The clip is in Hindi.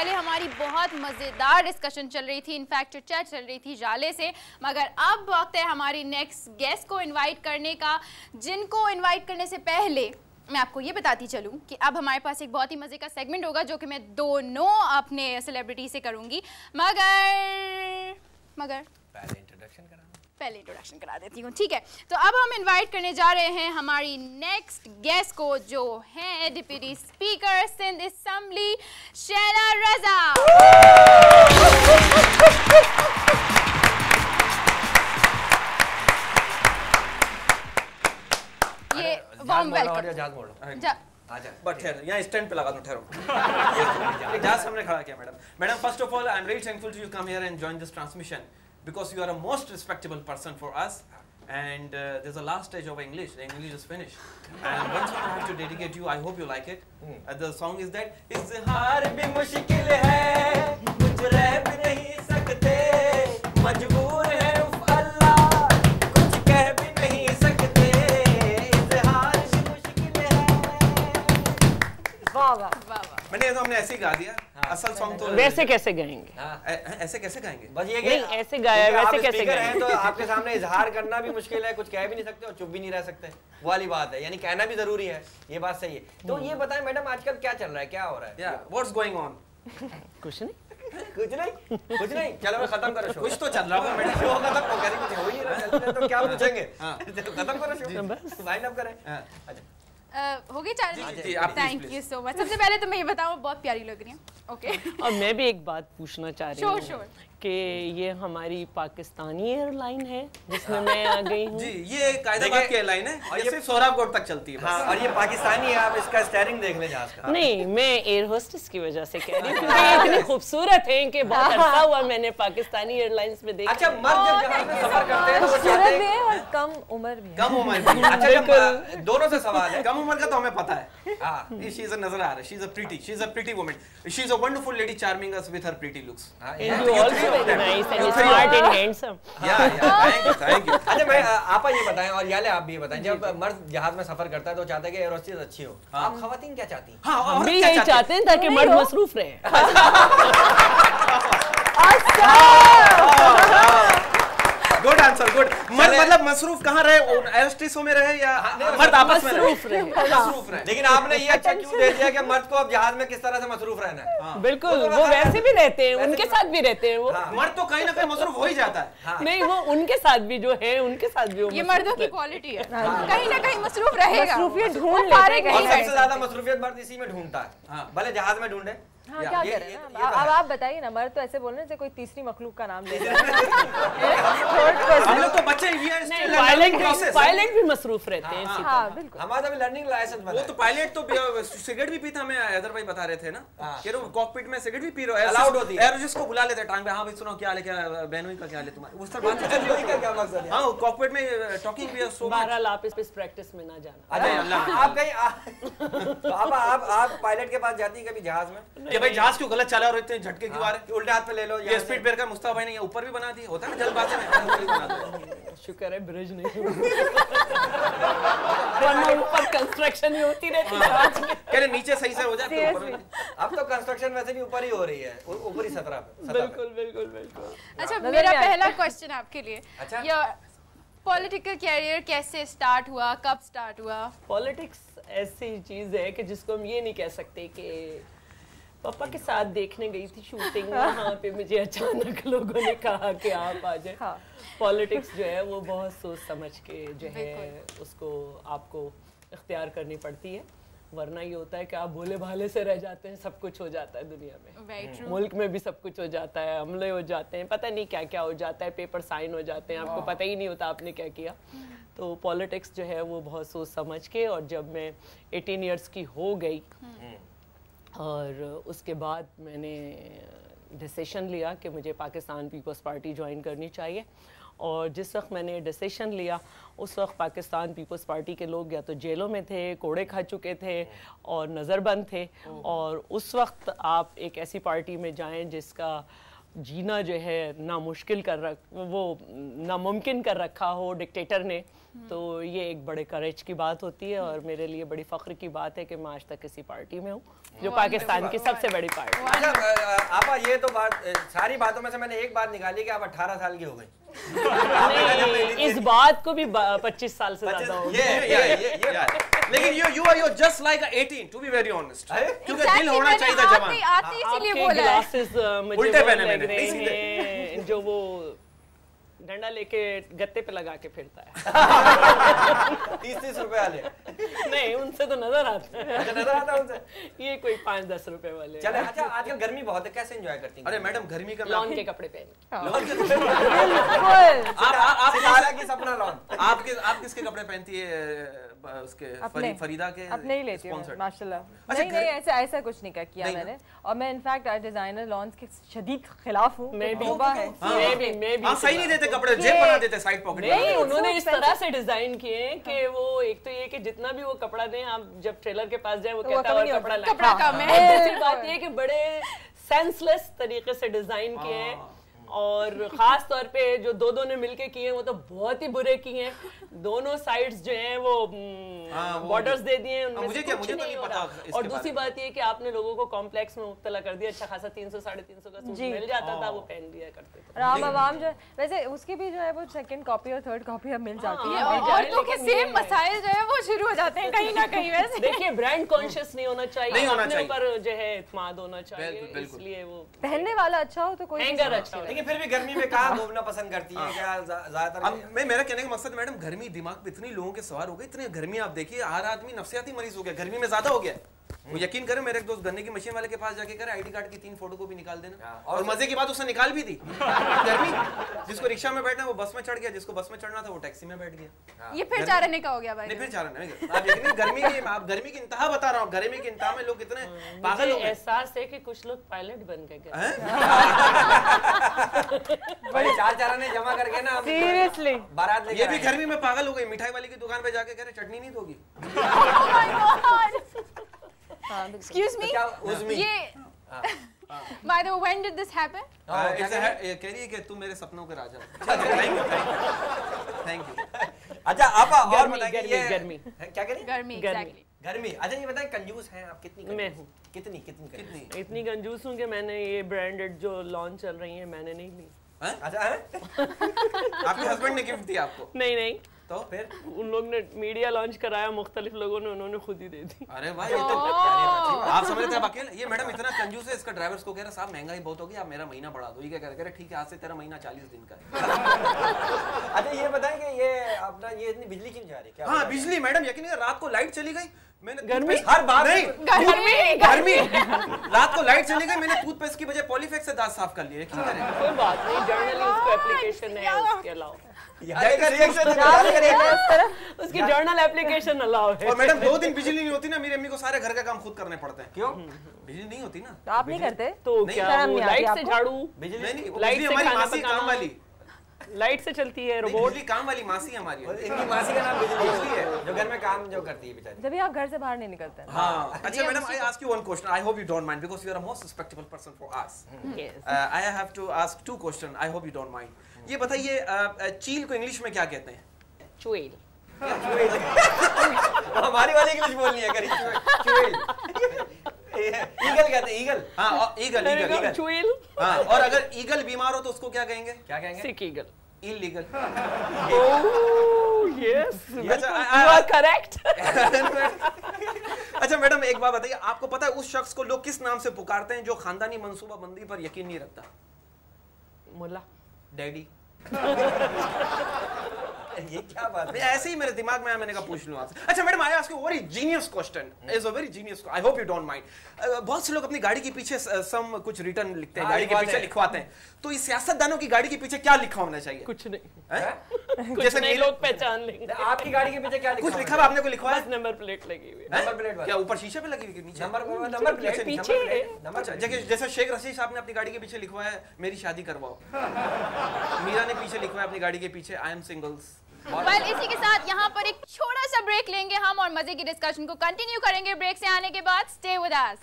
पहले हमारी बहुत मज़ेदार डिस्कशन चल रही थी, इनफैक्ट चर्चा चल रही थी जाले से, मगर अब वक्त है हमारी नेक्स्ट गेस्ट को इनवाइट करने का, जिनको इनवाइट करने से पहले मैं आपको ये बताती चलूँ कि अब हमारे पास एक बहुत ही मज़े का सेगमेंट होगा जो कि मैं दोनों अपने सेलिब्रिटी से करूँगी, मगर पहले इंट्रोडक्शन करा देती हूँ, ठीक है। तो अब हम इनवाइट करने जा रहे हैं हमारी नेक्स्ट गेस्ट को, जो हैं डिप्टी स्पीकर सिंध असेंबली शहना रजा। ये वार्म वेलकम। यहाँ स्टैंड पे लगा दूं, ठहरो। जहाज सामने खड़ा किया madam. First of all I am very thankful to you come here and join this transmission because you are a most respectable person for us, and there's a last stage of English. The English is finished, and once I have to dedicate you, I hope you like it. The song is that izhar bhi mushkil hai, kuch reh bhi nahi sakte, majboor hai uf Allah, kuch keh bhi nahi sakte, izhar bhi mushkil hai। वाह वाह वाह। मैंने तो हमने ऐसे ही गा दिया। असल सॉन्ग तो वैसे कैसे गाएंगे? ऐसे कैसे गाएंगे? बस ये नहीं, ऐसे गाया वैसे कैसे गाएंगे? तो आपके सामने इजहार करना भी मुश्किल है, कुछ कह भी नहीं सकते और चुप भी नहीं रह सकते, वो वाली बात है, यानी कहना भी जरूरी है, ये बात सही है। तो ये बताएं मैडम, आजकल क्या चल रहा है, क्या हो रहा है? What's going on? कुछ नहीं, कुछ नहीं। चलो मैं खत्म करो शो। कुछ तो चल रहा होगा मैडम। शो खत्म हो गया, कुछ हो ही नहीं रहा, तो क्या पूछेंगे? खत्म करो शो, बस वाइंड अप करें। अच्छा हो गई charge? Thank you so much. सबसे पहले तो मैं ये बताऊँ, बहुत प्यारी लग रही है। ओके। और मैं भी एक बात पूछना चाह रही हूँ कि ये हमारी पाकिस्तानी एयरलाइन है जिसमें मैं आ गई हूँ। जी, ये कायदाबाद की एयरलाइन है और ये सिर्फ सोहराबकोट तक चलती है। हाँ, और ये पाकिस्तानी है, आप इसका स्टीयरिंग देख लें जहाज का। नहीं, मैं एयर होस्टेस की वजह से कह रही हूँ क्योंकि ये इतनी खूबसूरत है कि बहुत अच्छा हुआ मैंने पाकिस्तानी एयरलाइंस में देखा। अच्छा, मर्द जब जहाज में सफर करते हैं तो खूबसूरत भी है और कम उम्र भी है। कम उम्र भी। अच्छा, जब दोनों से सवाल है। कम उम्र का तो हमें पता है। हाँ, शी इज नजर आ रहा है, she is a pretty woman, she is a wonderful lady charming us with her pretty looks. And you also very nice and smart and handsome. Thank you. अच्छा, मैं आपा ये बताएं और याले आप भी ये बताएं, जब मर्द जहाज में सफर करता है तो चाहता है कि एयर होस्टेस अच्छी हो, आप खवातीन क्या चाहती हैं? हम भी यही चाहते हैं ताकि मर्द मसरूफ रहे। Good answer, good. मर्द मतलब मसरूफ कहाँ रहे, एयरहोस्टेसों में रहे या मर्द आपस में मसरूफ रहे? मसरूफ रहे। लेकिन आपने ये अच्छा क्यों दे दिया कि मर्द को अब जहाज में किस तरह से मसरूफ रहना है? बिल्कुल, वो वैसे भी रहते हैं, उनके साथ भी रहते हैं वो। मर्द तो कहीं ना कहीं मसरूफ हो ही जाता है। नहीं, वो उनके साथ भी जो है, उनके साथ भी ये मर्दों की क्वालिटी है, कहीं ना कहीं मसरूफ रहेगा, मसरूफियत ढूंढ लेते हैं। और सबसे ज्यादा मसरूफियत मर्द इसी में ढूंढता है, भले जहाज में ढूंढे। हाँ, क्या करें ना? अब आप बताइए ना, मर्द तो ऐसे बोलने से कोई तीसरी मखलूक का नाम ले रहा है। हम लोग तो बच्चे पायलट भी मसरूफ रहते हैं। हाँ बिल्कुल। हमारा भी लर्निंग लाइसेंस बना। वो तो पायलट तो सिगरेट भी पीता, हमें हैदर भाई बता रहे थे ना, कि कॉकपिट में सिगरेट भी पी रहे हो, अलाउड होती है। एयर जिसको बुला लेते हैं टांग पे, हाँ भाई सुनो क्या हाल है, क्या बहनोई का क्या हाल है तुम्हारा, उस तरह बात का क्या मकसद है? हाँ, कॉकपिट में टॉकिंग भी है सो मच। बहरहाल आप इस प्रैक्टिस में ना जाना। अच्छा, आप कहीं आप पायलट के पास जाती हैं कभी जहाज में? ये भाई जहाज क्यों गलत चला और इतने झटके क्यों आ रहे? उल्टे हाथ पे ले लो। ये स्पीड ब्रेकर मुस्तफा भाई ने ऊपर भी बना दी, होता है ना जल्दबाजी में। शुक्र है ब्रिज नहीं वरना ऊपर कंस्ट्रक्शन ही होती रहती है आज में। कह रहे नीचे सही से हो जाए। अब तो कंस्ट्रक्शन वैसे भी ऊपर ही हो रही है, ऊपरी सतह पे। बिल्कुल बिल्कुल बिल्कुल। अच्छा, मेरा पहला क्वेश्चन आपके लिए, अच्छा, पॉलिटिकल कैरियर कैसे स्टार्ट हुआ, कब स्टार्ट हुआ? पॉलिटिक्स ऐसी चीज है कि जिसको हम ये नहीं कह सकते कि पापा के साथ देखने गई थी शूटिंग, वहाँ पे मुझे अचानक लोगों ने कहा कि आप आ जाए। हाँ। पॉलिटिक्स जो है वो बहुत सोच समझ के जो है उसको आपको इख्तियार करनी पड़ती है, वरना ये होता है कि आप भोले भाले से रह जाते हैं, सब कुछ हो जाता है दुनिया में, मुल्क में भी सब कुछ हो जाता है, हमले हो जाते हैं, पता नहीं क्या क्या हो जाता है, पेपर साइन हो जाते हैं, आपको पता ही नहीं होता आपने क्या किया। तो पॉलिटिक्स जो है वो बहुत सोच समझ के, और जब मैं 18 ईयर्स की हो गई और उसके बाद मैंने डिसीजन लिया कि मुझे पाकिस्तान पीपल्स पार्टी ज्वाइन करनी चाहिए, और जिस वक्त मैंने डिसीजन लिया उस वक्त पाकिस्तान पीपल्स पार्टी के लोग या तो जेलों में थे, कोड़े खा चुके थे और नज़रबंद थे, और उस वक्त आप एक ऐसी पार्टी में जाएं जिसका जीना जो है नामुमकिन कर रखा हो डिक्टेटर ने, तो ये एक बड़े करेज की बात होती है और मेरे लिए बड़ी फख्र की बात है कि मैं आज तक किसी पार्टी में हूँ जो पाकिस्तान की सबसे बड़ी पार्टी। अच्छा आपा, ये तो बात सारी बातों में से मैंने एक बात निकाली कि आप 18 साल की हो गई। नहीं, इस बात को भी 25 साल से ज्यादा हो गया। लेकिन you are just like 18 to be very honest, क्योंकि दिल होना चाहिए जवान। आपने इसीलिए बोला है। ग्लासेस मुझे उल्टे पहने लग मैंने, रहे हैं जो वो डंडा लेके गत्ते पे लगा के फिरता है। 30-30 रुपए वाले नहीं, उनसे तो नजर आता है। अच्छा, नजर आता है उनसे। ये कोई 5-10 रुपए वाले। चले, अच्छा आजकल गर्मी बहुत है, कैसे एंजॉय करती हैं? अरे मैडम गर्मी का लॉन के कपड़े पहन सितारा की सपना लॉन। आप किसके कपड़े पहनती है? उसके फरीदा के अपने ही लेती हूँ माशाल्लाह। अच्छा, नहीं ऐसा कुछ नहीं किया मैंने, और मैं इनफैक्ट डिजाइनर लॉन्स के शदीद खिलाफ हूँ। मैं भी सही नहीं देते कपड़े, जेब बना देते साइड पॉकेट। नहीं, उन्होंने इस तरह से डिजाइन किए कि वो एक तो ये कि जितना भी वो कपड़ा दें, आप जब टेलर के पास जाए वो कहता है कपड़ा कम है। दूसरी बात ये कि बड़े सेंसलेस तरीके से डिजाइन किए हैं, और खास तौर पे जो दो ने मिलके किए हैं वो तो बहुत ही बुरे किए हैं। दोनों साइड्स जो हैं वो बॉर्डर्स दे दिए हैं, उनमें मुझे तो नहीं पता। और दूसरी बात ये कि आपने लोगों को कॉम्प्लेक्स में मुब्तला कर दिया। अच्छा खासा 300-350 का सूट मिल जाता था, वो पहन लिया करते थे। आम आवाम जो वैसे उसकी भी जो है वो सेकंड कॉपी और थर्ड कॉपी अब मिल जाती है। औरतों के सेम मसाइल जो है वो शुरू हो जाते हैं कहीं ना कहीं। वैसे देखिए, ब्रांड कॉन्शियस नहीं होना चाहिए, अपने ऊपर जो है इत्मीनान होना चाहिए, इसलिए वो पहनने वाला अच्छा हो तो कोई हैंगर अच्छा। लेकिन फिर भी गर्मी में कहाँ घूमना पसंद करती है क्या ज्यादातर? मेरा कहने का मकसद मैडम, गर्मी दिमाग पे इतनी लोगों के सवार हो गई, इतनी गर्मी आप देखिए, हर आदमी नफसियाती मरीज हो गया, गर्मी में ज्यादा हो गया। वो यकीन करें, मेरे एक दोस्त गन्ने की मशीन वाले के पास जाके करे आईडी कार्ड की 3 फोटोकॉपी निकाल देना, और मजे की बात उसने निकाल भी दी। गर्मी, जिसको रिक्शा में बैठना वो बस में चढ़ गया, जिसको बस में चढ़ना था वो टैक्सी में बैठ गया। ये फिर चारने का हो गया भाई। नहीं, फिर चारने आप देखिए गर्मी की इंतहा बता रहा हूँ, गर्मी की इंतहा में लोग कितने पागल हो गए। एहसास है कि कुछ लोग पायलट बन गए। बड़े चाराने जमा करके ना सीरियसली बारात लेके ये भी गर्मी में पागल हो गई, मिठाई वाली की दुकान पे जाके कह रहे चटनी नहीं दोगी। Excuse me? ये by the way, when did this happen? कह रही है कि तू मेरे सपनों के राजा। Thank you. अच्छा आपा, और बताइए गर्मी क्या करें? गर्मी, exactly. गर्मी। अच्छा ये बताएं, कंजूस हैं आप कितनी? मैं हूँ। कितनी? इतनी कंजूस हूँ कि मैंने ये ब्रांडेड जो लॉन्च चल रही है मैंने नहीं ली। अच्छा आपके हस्बैंड ने गिफ्ट दिया आपको? नहीं तो फिर उन लोग ने मीडिया लॉन्च कराया, मुख्तलिफ लोगों ने, उन्होंने खुद ही दे दी। अरे भाई, ये तो आप समझ रहे थे अकेले। ये मैडम इतना कंजूस है, इसका ड्राइवर्स को कह रहा साहब महंगाई बहुत होगी, आप मेरा महीना बढ़ा दो। ये क्या कह रहे, ठीक है आज से तेरा महीना 40 दिन का है। अच्छा ये बताएं कि ये अपना ये इतनी बिजली क्यों जा रही है? हाँ बिजली मैडम, यकीन नहीं, रात को लाइट चली गई, मैंने गर्मी हर बार नहीं, गर्मी रात को लाइट चली गई, मैंने टूथपेस्ट की बजाय पॉलीफेक्स से दांत साफ कर लिए। यकीन करें। कोई बात नहीं, जर्नली उसको एप्लीकेशन है, उसके अलावा उसकी जर्नल एप्लीकेशन अलाउ है। और मैडम 2 दिन बिजली नहीं होती ना, मेरी अम्मी को सारे घर का काम खुद करने पड़ते हैं। क्यों? बिजली नहीं होती ना। आप नहीं करते तो क्या वो लाइट से झाड़ू? बिजली नहीं, लाइट से हमारी मासी काम वाली, लाइट से चलती है रोबोट। काम वाली मासी हमारी, इनकी मासी का नाम बिजली है, जो घर में काम जो करती है बेचारी। जब आप घर से बाहर नहीं निकलते। हाँ। अच्छा madam, I ask you one question, I hope you don't mind because you are a most respectable person for us. I have to ask 2 question, I hope you don't mind. ये बताइए, चील को इंग्लिश में क्या कहते हैं? चुएल। हमारी वाली इंग्लिश बोलनी है, करी चुएल। ईगल कहते हैं, ईगल। हाँ, ईगल। चुएल। हाँ, और अगर ईगल बीमार हो तो उसको क्या कहेंगे? क्या कहेंगे? Sick eagle. Illegal. Oh yes, you are correct. अच्छा मैडम, एक बात बताइए, आपको पता है उस शख्स को लोग किस नाम से पुकारते हैं जो खानदानी मंसूबाबंदी पर यकीन नहीं रखता? मुल्ला। डैडी। ये क्या बात है? ऐसे ही मेरे दिमाग में आया, मैंने कहा पूछ लूं आपसे। अच्छा madam, I ask you very genius question, is a very genius, I hope you don't mind. बहुत से लोग अपनी गाड़ी के पीछे सम कुछ रिटर्न लिखते हैं, गाड़ी के पीछे लिखवाते हैं, तो इस सियासतदानों की गाड़ी के पीछे क्या लिखा होना चाहिए? कुछ नहीं, जैसे नहीं लोग पहचान लेंगे। आपकी गाड़ी के पीछे क्या कुछ लिखा हुआ? आपने को लिखवाया? बस नंबर प्लेट लगी हुई। नंबर प्लेट क्या ऊपर शीशे पे लगी हुई? नीचे नंबर प्लेट पीछे। नंबर जैसे शेख रशीद साहब ने अपनी गाड़ी के पीछे लिखवाया मेरी शादी करवाओ, मीरा ने पीछे लिखवाया अपनी गाड़ी के पीछे आई एम सिंगल्स। वेल, इसी के साथ यहाँ पर एक छोटा सा ब्रेक लेंगे हम और मजे की डिस्कशन को कंटिन्यू करेंगे ब्रेक से आने के बाद। Stay with us.